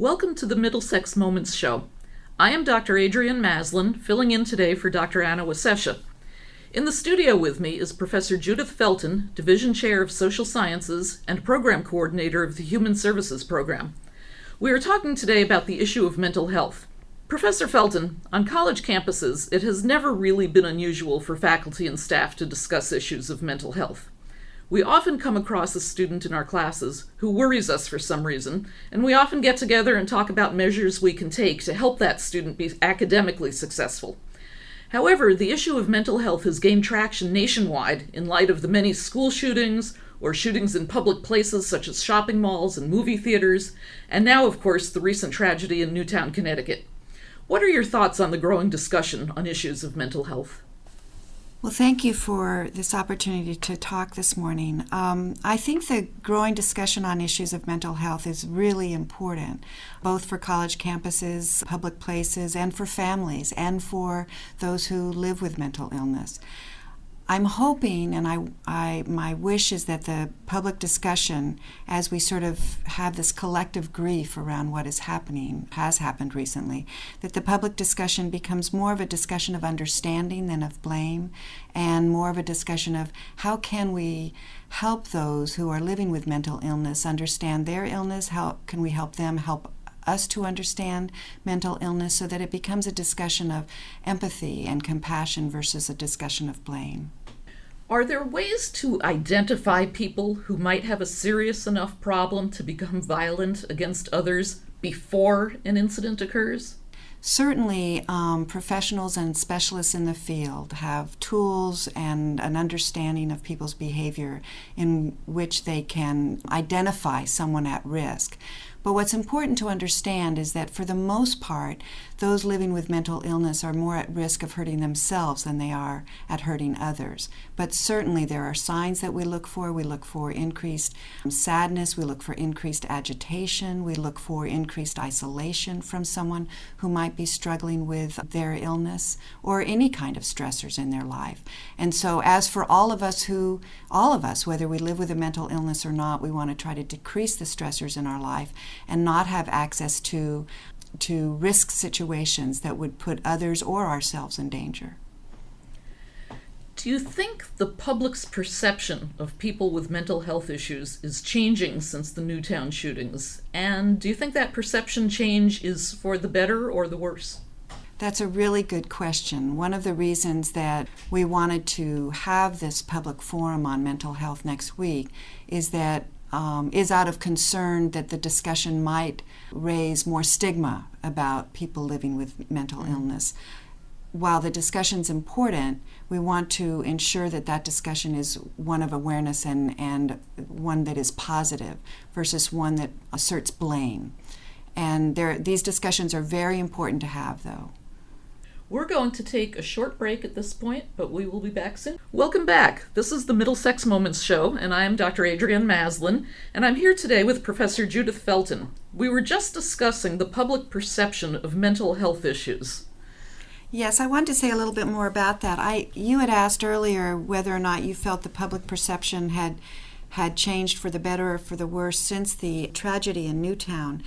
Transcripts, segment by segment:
Welcome to the Middlesex Moments Show. I am Dr. Adrienne Maslin, filling in today for Dr. Anna Wasesha. In the studio with me is Professor Judith Felton, Division Chair of Social Sciences and Program Coordinator of the Human Services Program. We are talking today about the issue of mental health. Professor Felton, on college campuses, it has never really been unusual for faculty and staff to discuss issues of mental health. We often come across a student in our classes who worries us for some reason, and we often get together and talk about measures we can take to help that student be academically successful. However, the issue of mental health has gained traction nationwide in light of the many school shootings or shootings in public places such as shopping malls and movie theaters, and now, of course, the recent tragedy in Newtown, Connecticut. What are your thoughts on the growing discussion on issues of mental health? Well, thank you for this opportunity to talk this morning. I think the growing discussion on issues of mental health is really important, both for college campuses, public places, and for families, and for those who live with mental illness. I'm hoping, and my wish is that the public discussion, as we sort of have this collective grief around what has happened recently, that the public discussion becomes more of a discussion of understanding than of blame, and more of a discussion of how can we help those who are living with mental illness understand their illness, how can we help them help us to understand mental illness, so that it becomes a discussion of empathy and compassion versus a discussion of blame. Are there ways to identify people who might have a serious enough problem to become violent against others before an incident occurs? Certainly, professionals and specialists in the field have tools and an understanding of people's behavior in which they can identify someone at risk. But what's important to understand is that for the most part, those living with mental illness are more at risk of hurting themselves than they are at hurting others. But certainly there are signs that we look for. We look for increased sadness. We look for increased agitation. We look for increased isolation from someone who might be struggling with their illness or any kind of stressors in their life. And so as for all of us, whether we live with a mental illness or not, we want to try to decrease the stressors in our life and not have access to risk situations that would put others or ourselves in danger. Do you think the public's perception of people with mental health issues is changing since the Newtown shootings? And do you think that perception change is for the better or the worse? That's a really good question. One of the reasons that we wanted to have this public forum on mental health next week is out of concern that the discussion might raise more stigma about people living with mental illness. While the discussion's important, we want to ensure that that discussion is one of awareness and one that is positive versus one that asserts blame. And these discussions are very important to have, though. We're going to take a short break at this point, but we will be back soon. Welcome back. This is the Middlesex Moments Show, and I am Dr. Adrienne Maslin, and I'm here today with Professor Judith Felton. We were just discussing the public perception of mental health issues. Yes, I wanted to say a little bit more about that. You had asked earlier whether or not you felt the public perception had changed for the better or for the worse since the tragedy in Newtown.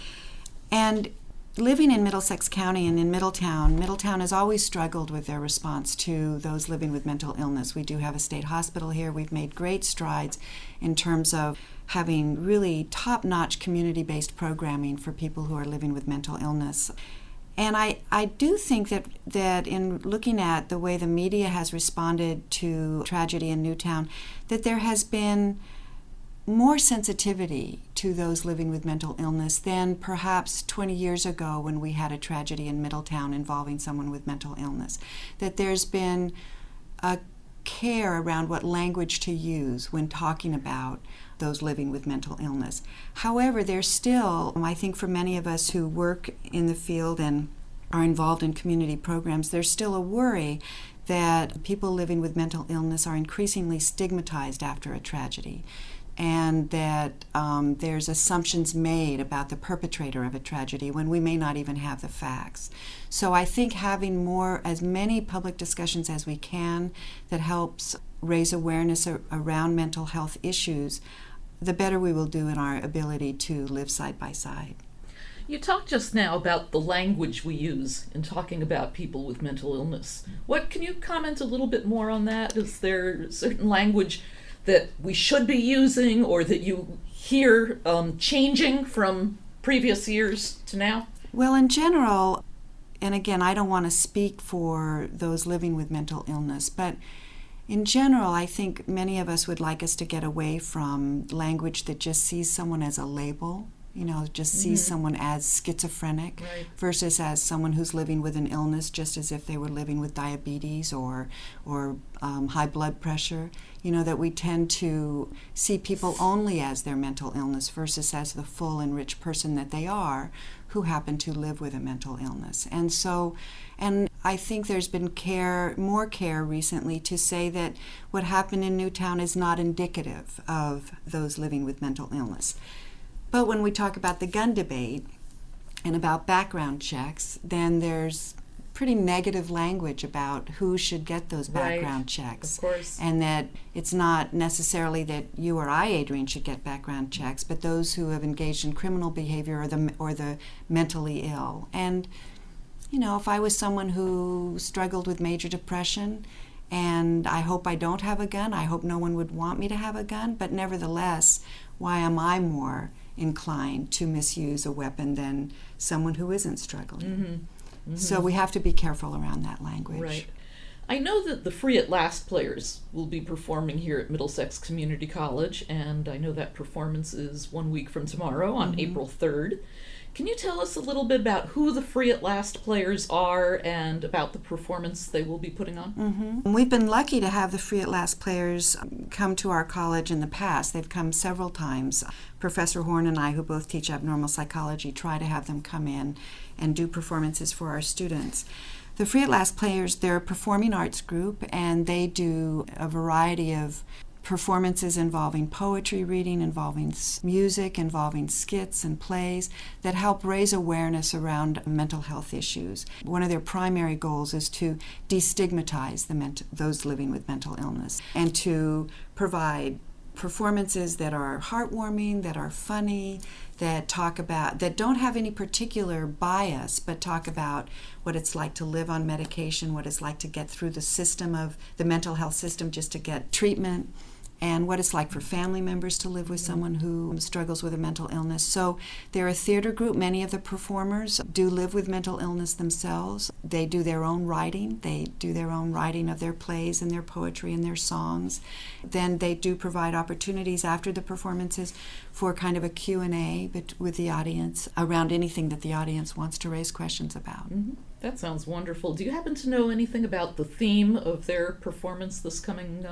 And living in Middlesex County and in Middletown has always struggled with their response to those living with mental illness. We do have a state hospital here. We've made great strides in terms of having really top-notch community-based programming for people who are living with mental illness. And I do think that in looking at the way the media has responded to tragedy in Newtown, that there has been more sensitivity to those living with mental illness than perhaps 20 years ago when we had a tragedy in Middletown involving someone with mental illness. That there's been a care around what language to use when talking about those living with mental illness. However, there's still, I think for many of us who work in the field and are involved in community programs, there's still a worry that people living with mental illness are increasingly stigmatized after a tragedy, and that there's assumptions made about the perpetrator of a tragedy when we may not even have the facts. So I think having as many public discussions as we can that helps raise awareness around mental health issues, the better we will do in our ability to live side by side. You talked just now about the language we use in talking about people with mental illness. Can you comment a little bit more on that? Is there certain language that we should be using or that you hear changing from previous years to now? Well, in general, and again, I don't want to speak for those living with mental illness, but in general, I think many of us would like us to get away from language that just sees someone as a label, just sees someone as schizophrenic, right, versus as someone who's living with an illness, just as if they were living with diabetes or high blood pressure. That we tend to see people only as their mental illness versus as the full and rich person that they are who happen to live with a mental illness. And I think there's been more care recently to say that what happened in Newtown is not indicative of those living with mental illness. But when we talk about the gun debate and about background checks, then there's pretty negative language about who should get those background checks. Of course. And that it's not necessarily that you or I, Adrian, should get background checks, but those who have engaged in criminal behavior or the mentally ill. And, if I was someone who struggled with major depression, and I hope I don't have a gun, I hope no one would want me to have a gun, but nevertheless, why am I more inclined to misuse a weapon than someone who isn't struggling? Mm-hmm. Mm-hmm. So we have to be careful around that language. Right. I know that the Free at Last players will be performing here at Middlesex Community College, and I know that performance is 1 week from tomorrow on April 3rd. Can you tell us a little bit about who the Free at Last players are and about the performance they will be putting on? Mm-hmm. We've been lucky to have the Free at Last players come to our college in the past. They've come several times. Professor Horn and I, who both teach abnormal psychology, try to have them come in and do performances for our students. The Free at Last players, they're a performing arts group, and they do a variety of performances involving poetry reading, involving music, involving skits and plays that help raise awareness around mental health issues. One of their primary goals is to destigmatize those living with mental illness and to provide performances that are heartwarming, that are funny, that don't have any particular bias, but talk about what it's like to live on medication, what it's like to get through the mental health system just to get treatment, and what it's like for family members to live with someone who struggles with a mental illness. So they're a theater group. Many of the performers do live with mental illness themselves. They do their own writing. They do their own writing of their plays and their poetry and their songs. Then they do provide opportunities after the performances for kind of a Q&A with the audience around anything that the audience wants to raise questions about. Mm-hmm. That sounds wonderful. Do you happen to know anything about the theme of their performance this coming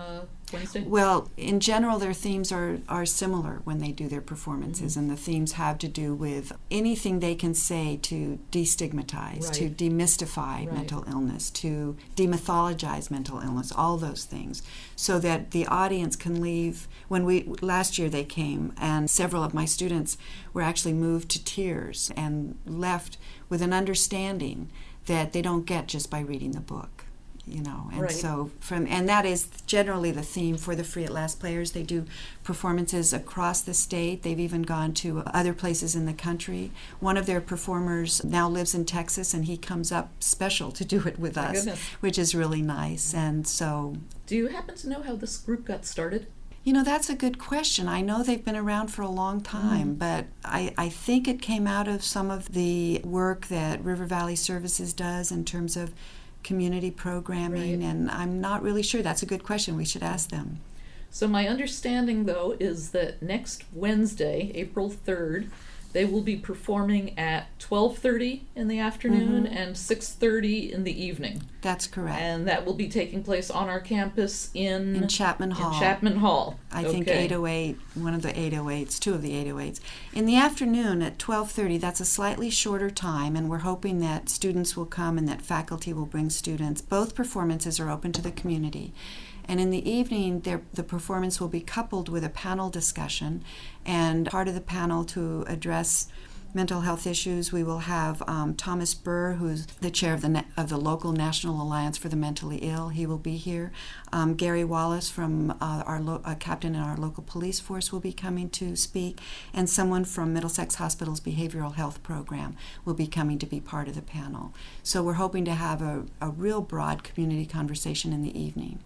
Wednesday? Well, in general, their themes are similar when they do their performances, and the themes have to do with anything they can say to destigmatize, to demystify mental illness, to demythologize mental illness, all those things, so that the audience can leave. Last year they came, and several of my students were actually moved to tears and left with an understanding that they don't get just by reading the book, and so and that is generally the theme for the Free at Last players. They do performances across the state. They've even gone to other places in the country. One of their performers now lives in Texas, and he comes up special to do it with us, which is really nice. And so, do you happen to know how this group got started? That's a good question. I know they've been around for a long time, but I think it came out of some of the work that River Valley Services does in terms of community programming, and I'm not really sure. That's a good question. We should ask them. So my understanding, though, is that next Wednesday, April 3rd, they will be performing at 12:30 in the afternoon and 6:30 in the evening. That's correct. And that will be taking place on our campus in Chapman Hall. In Chapman Hall. I think 808, one of the 808s, two of the 808s. In the afternoon at 12:30, that's a slightly shorter time, and we're hoping that students will come and that faculty will bring students. Both performances are open to the community. And in the evening, the performance will be coupled with a panel discussion, and part of the panel to address mental health issues. We will have Thomas Burr, who's the chair of the local National Alliance for the Mentally Ill. He will be here. Gary Wallace from our captain in our local police force will be coming to speak, and someone from Middlesex Hospital's behavioral health program will be coming to be part of the panel. So we're hoping to have a real broad community conversation in the evening.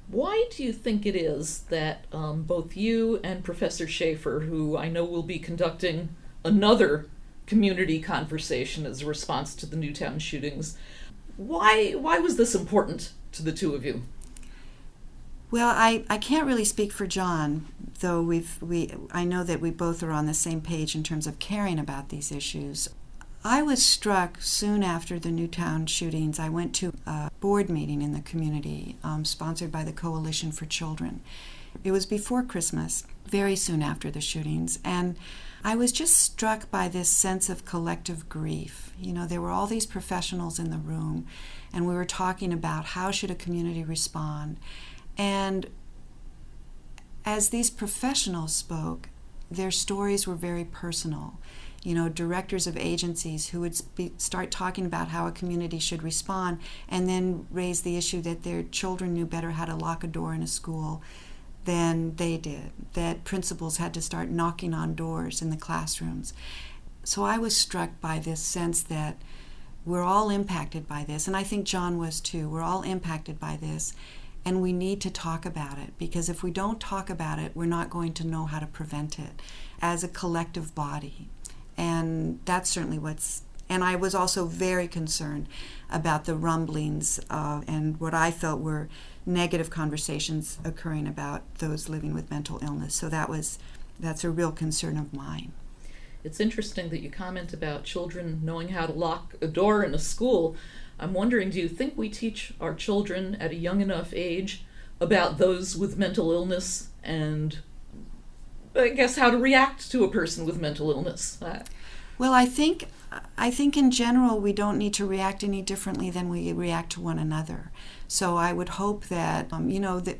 Why do you think it is that both you and Professor Schaefer, who I know will be conducting another community conversation as a response to the Newtown shootings, why was this important to the two of you? Well, I can't really speak for John, though I know that we both are on the same page in terms of caring about these issues. I was struck soon after the Newtown shootings. I went to a board meeting in the community sponsored by the Coalition for Children. It was before Christmas, very soon after the shootings, and I was just struck by this sense of collective grief. You know, there were all these professionals in the room, and we were talking about how should a community respond. And as these professionals spoke, their stories were very personal. You know, directors of agencies who would start talking about how a community should respond and then raise the issue that their children knew better how to lock a door in a school than they did, that principals had to start knocking on doors in the classrooms. So I was struck by this sense that we're all impacted by this, and I think John was too. We're all impacted by this, and we need to talk about it, because if we don't talk about it, we're not going to know how to prevent it as a collective body. And that's certainly and I was also very concerned about the rumblings and what I felt were negative conversations occurring about those living with mental illness. So that's a real concern of mine. It's interesting that you comment about children knowing how to lock a door in a school. I'm wondering, do you think we teach our children at a young enough age about those with mental illness and I guess how to react to a person with mental illness? Well, I think in general we don't need to react any differently than we react to one another. So I would hope that, that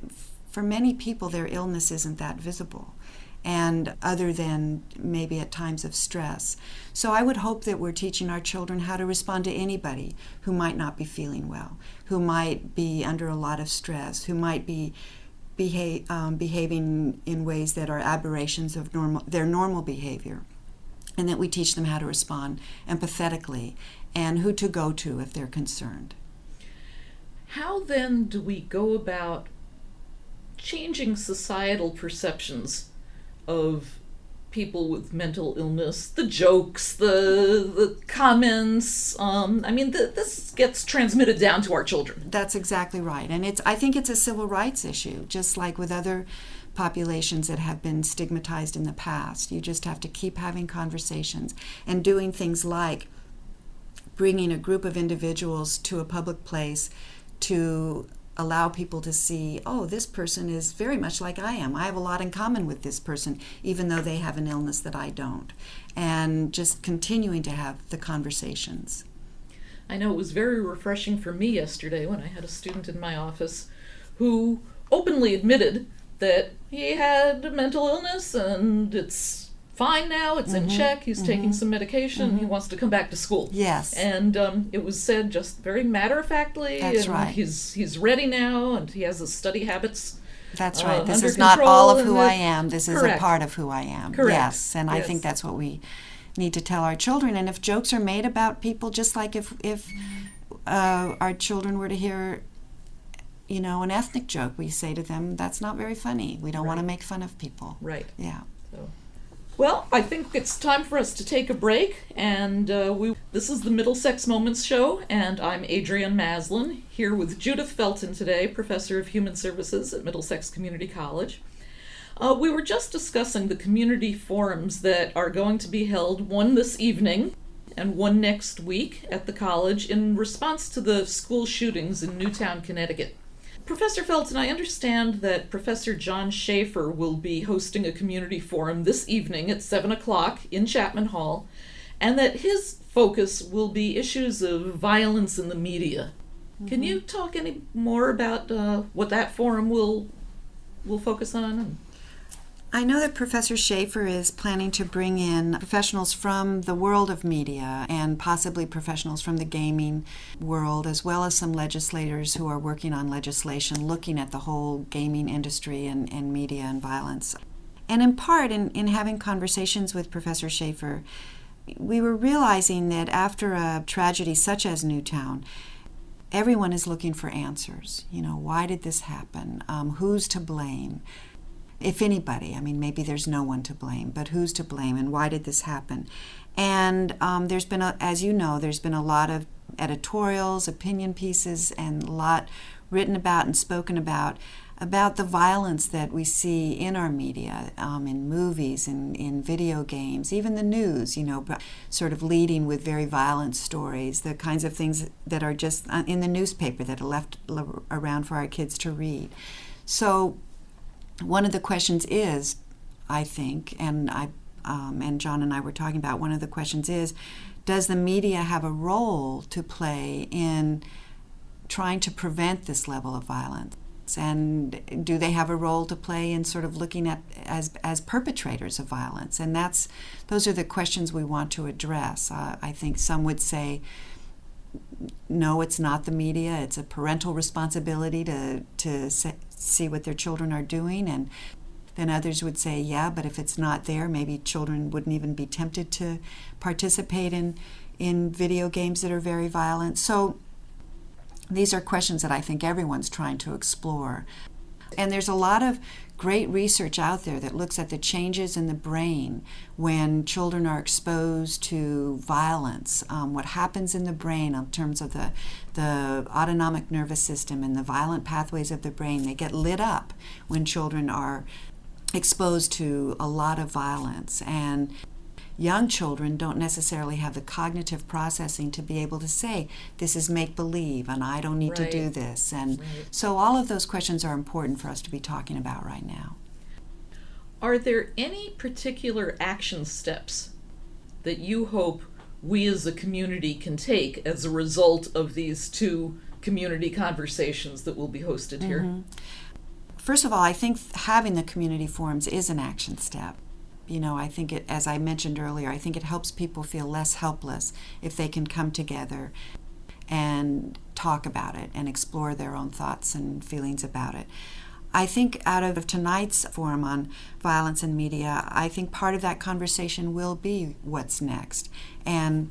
for many people their illness isn't that visible, and other than maybe at times of stress. So I would hope that we're teaching our children how to respond to anybody who might not be feeling well, who might be under a lot of stress, who might be behaving in ways that are aberrations of their normal behavior, and that we teach them how to respond empathetically and who to go to if they're concerned. How then do we go about changing societal perceptions of people with mental illness, the jokes, the comments? This gets transmitted down to our children. That's exactly right. And I think it's a civil rights issue, just like with other populations that have been stigmatized in the past. You just have to keep having conversations and doing things like bringing a group of individuals to a public place to allow people to see, oh, this person is very much like I am. I have a lot in common with this person, even though they have an illness that I don't. And just continuing to have the conversations. I know it was very refreshing for me yesterday when I had a student in my office who openly admitted that he had a mental illness and it's fine now, it's in check, he's taking some medication, he wants to come back to school. Yes. And it was said just very matter-of-factly. That's and right. He's ready now, and he has his study habits. That's right. This under is not control, all of who I am. This is Correct. a part of who I am. Correct. Yes, and I Yes. think that's what we need to tell our children. And if jokes are made about people, just like if our children were to hear, an ethnic joke, we say to them, that's not very funny. We don't want to make fun of people. Right. Yeah. So, well, I think it's time for us to take a break, and this is the Middlesex Moments Show, and I'm Adrienne Maslin, here with Judith Felton today, Professor of Human Services at Middlesex Community College. We were just discussing the community forums that are going to be held, one this evening and one next week at the college in response to the school shootings in Newtown, Connecticut. Professor Felton, I understand that Professor John Schaefer will be hosting a community forum this evening at 7 o'clock in Chapman Hall, and that his focus will be issues of violence in the media. Can you talk any more about what that forum will focus on? I know that Professor Schaefer is planning to bring in professionals from the world of media and possibly professionals from the gaming world, as well as some legislators who are working on legislation looking at the whole gaming industry and media and violence. And in part, in having conversations with Professor Schaefer, we were realizing that after a tragedy such as Newtown, everyone is looking for answers. Why did this happen? Who's to blame? If anybody, maybe there's no one to blame, but who's to blame and why did this happen? And there's been, as you know, there's been a lot of editorials, opinion pieces, and a lot written about and spoken about the violence that we see in our media, in movies, in video games, even the news, sort of leading with very violent stories, the kinds of things that are just in the newspaper that are left around for our kids to read. So one of the questions is, I think, and John and I were talking about, one of the questions is, does the media have a role to play in trying to prevent this level of violence? And do they have a role to play in sort of looking at as perpetrators of violence? And those are the questions we want to address. I think some would say, no, it's not the media. It's a parental responsibility to see what their children are doing. And then others would say, yeah, but if it's not there, maybe children wouldn't even be tempted to participate in video games that are very violent. So these are questions that I think everyone's trying to explore. And there's a lot of great research out there that looks at the changes in the brain when children are exposed to violence, what happens in the brain in terms of the autonomic nervous system and the violent pathways of the brain. They get lit up when children are exposed to a lot of violence. And young children don't necessarily have the cognitive processing to be able to say, this is make-believe and I don't need to do this. And so all of those questions are important for us to be talking about right now. Are there any particular action steps that you hope we as a community can take as a result of these two community conversations that will be hosted here? First of all, I think having the community forums is an action step. I think it, as I mentioned earlier, I think it helps people feel less helpless if they can come together and talk about it and explore their own thoughts and feelings about it. I think out of tonight's forum on violence in media, I think part of that conversation will be what's next. And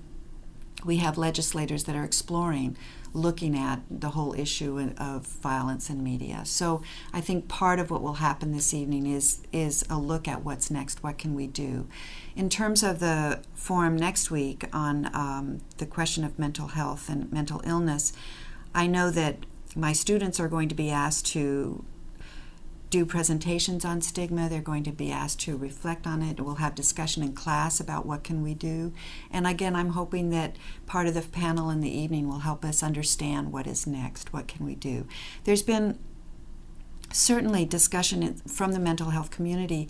we have legislators that are exploring, looking at the whole issue of violence in media. So I think part of what will happen this evening is a look at what's next, what can we do. In terms of the forum next week on the question of mental health and mental illness, I know that my students are going to be asked to do presentations on stigma. They're going to be asked to reflect on it. We'll have discussion in class about what can we do. And again, I'm hoping that part of the panel in the evening will help us understand what is next, what can we do. There's been certainly discussion from the mental health community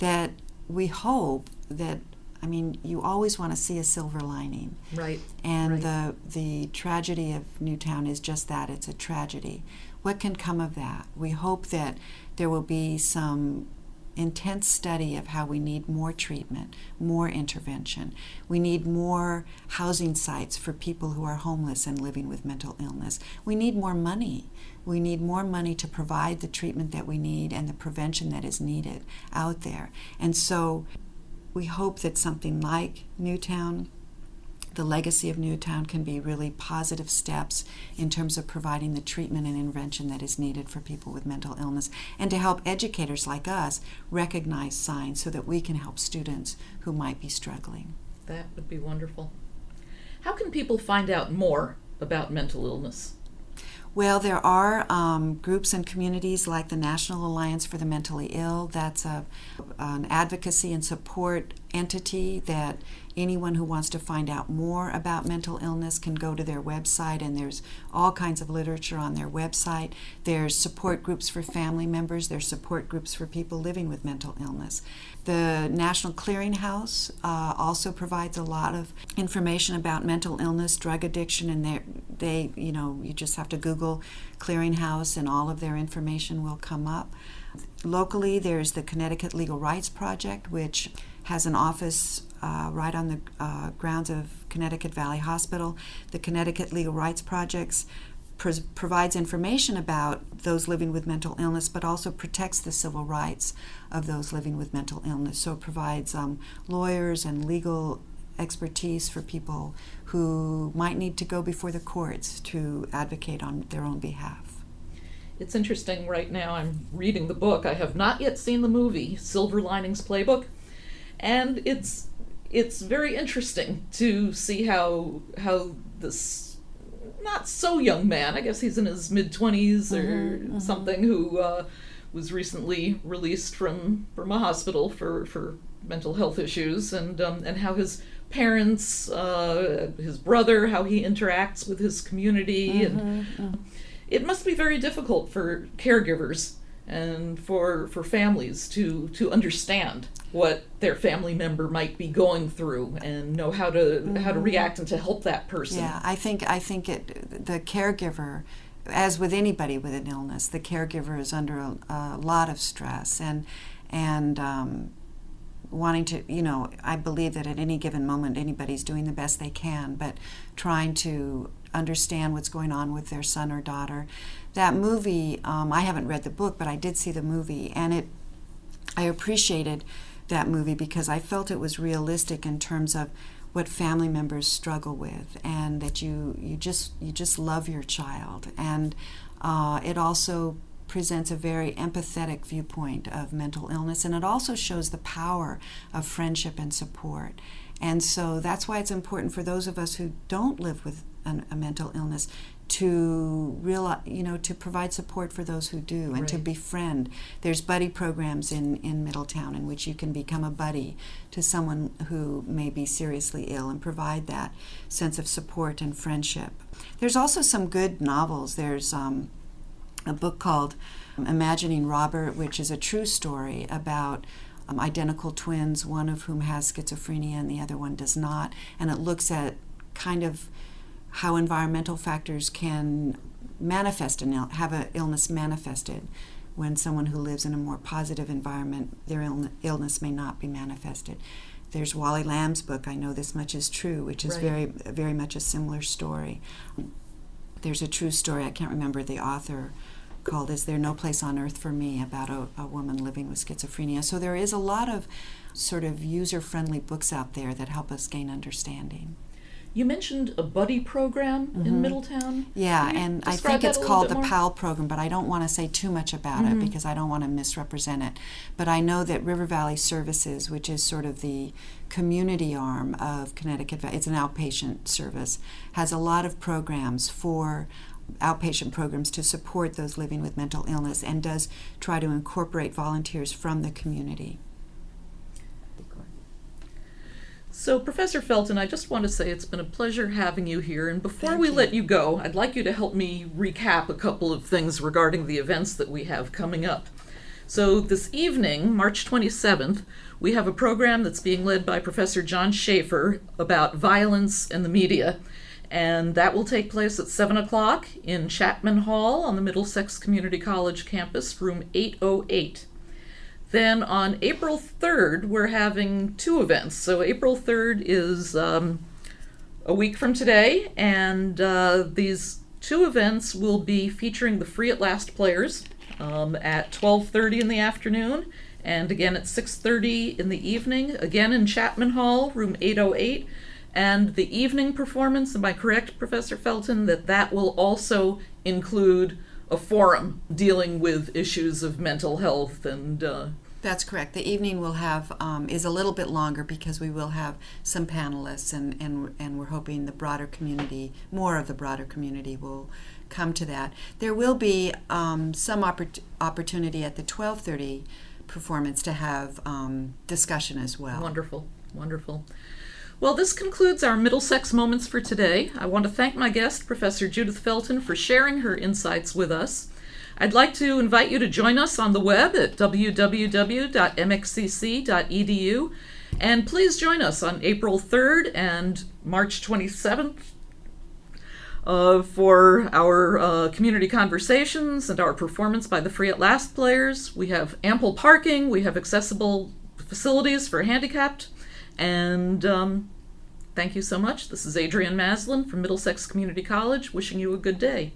that we hope that, you always want to see a silver lining. Right. And the tragedy of Newtown is just that, it's a tragedy. What can come of that? We hope that there will be some intense study of how we need more treatment, more intervention. We need more housing sites for people who are homeless and living with mental illness. We need more money. We need more money to provide the treatment that we need and the prevention that is needed out there. And so we hope that something like Newtown, the legacy of Newtown, can be really positive steps in terms of providing the treatment and intervention that is needed for people with mental illness, and to help educators like us recognize signs so that we can help students who might be struggling. That would be wonderful. How can people find out more about mental illness? Well, there are groups and communities like the National Alliance for the Mentally Ill. That's an advocacy and support entity that anyone who wants to find out more about mental illness can go to their website, and there's all kinds of literature on their website. There's support groups for family members. There's support groups for people living with mental illness. The National Clearinghouse also provides a lot of information about mental illness, drug addiction, and you just have to Google Clearinghouse and all of their information will come up. Locally, there's the Connecticut Legal Rights Project, which has an office right on the grounds of Connecticut Valley Hospital. The Connecticut Legal Rights Project provides information about those living with mental illness, but also protects the civil rights of those living with mental illness. So it provides lawyers and legal expertise for people who might need to go before the courts to advocate on their own behalf. It's interesting right now, I'm reading the book. I have not yet seen the movie, Silver Linings Playbook, and it's very interesting to see how this not so young man, I guess he's in his mid-20s or something, who was recently released from a hospital for mental health issues, and how his parents, his brother, how he interacts with his community. It must be very difficult for caregivers and for families to understand what their family member might be going through and know how to react and to help that person. Yeah, I think the caregiver, as with anybody with an illness, the caregiver is under a lot of stress and wanting to, I believe that at any given moment anybody's doing the best they can, but trying to understand what's going on with their son or daughter. That movie, I haven't read the book, but I did see the movie, and I appreciated that movie because I felt it was realistic in terms of what family members struggle with, and that you just love your child, and it also presents a very empathetic viewpoint of mental illness, and it also shows the power of friendship and support. And so that's why it's important for those of us who don't live with a mental illness to realize, to provide support for those who do, and to befriend. There's buddy programs in Middletown in which you can become a buddy to someone who may be seriously ill and provide that sense of support and friendship. There's also some good novels. There's a book called Imagining Robert, which is a true story about identical twins, one of whom has schizophrenia and the other one does not, and it looks at kind of how environmental factors can manifest and have an illness manifested when someone who lives in a more positive environment, their illness may not be manifested. There's Wally Lamb's book, I Know This Much Is True, which is very, very much a similar story. There's a true story, I can't remember the author, called Is There No Place on Earth for Me, about a woman living with schizophrenia. So there is a lot of sort of user-friendly books out there that help us gain understanding. You mentioned a buddy program in Middletown. Yeah, and I think it's called the PAL program, but I don't want to say too much about it because I don't want to misrepresent it. But I know that River Valley Services, which is sort of the community arm of Connecticut, it's an outpatient service, has a lot of programs for outpatient programs to support those living with mental illness, and does try to incorporate volunteers from the community. So, Professor Felton, I just want to say it's been a pleasure having you here, and before we let you go, I'd like you to help me recap a couple of things regarding the events that we have coming up. So this evening, March 27th, we have a program that's being led by Professor John Schaefer about violence and the media, and that will take place at 7 o'clock in Chapman Hall on the Middlesex Community College campus, room 808. Then on April 3rd, we're having two events. So April 3rd is a week from today, and these two events will be featuring the Free at Last players at 12:30 in the afternoon, and again at 6:30 in the evening, again in Chapman Hall, room 808. And the evening performance, am I correct, Professor Felton, that will also include a forum dealing with issues of mental health and... That's correct. The evening will have is a little bit longer because we will have some panelists, and we're hoping the broader community, more of the broader community, will come to that. There will be some opportunity at the 12:30 performance to have discussion as well. Wonderful. Wonderful. Well, this concludes our Middlesex Moments for today. I want to thank my guest, Professor Judith Felton, for sharing her insights with us. I'd like to invite you to join us on the web at www.mxcc.edu, and please join us on April 3rd and March 27th for our community conversations and our performance by the Free at Last players. We have ample parking, we have accessible facilities for handicapped, and thank you so much. This is Adrienne Maslin from Middlesex Community College, wishing you a good day.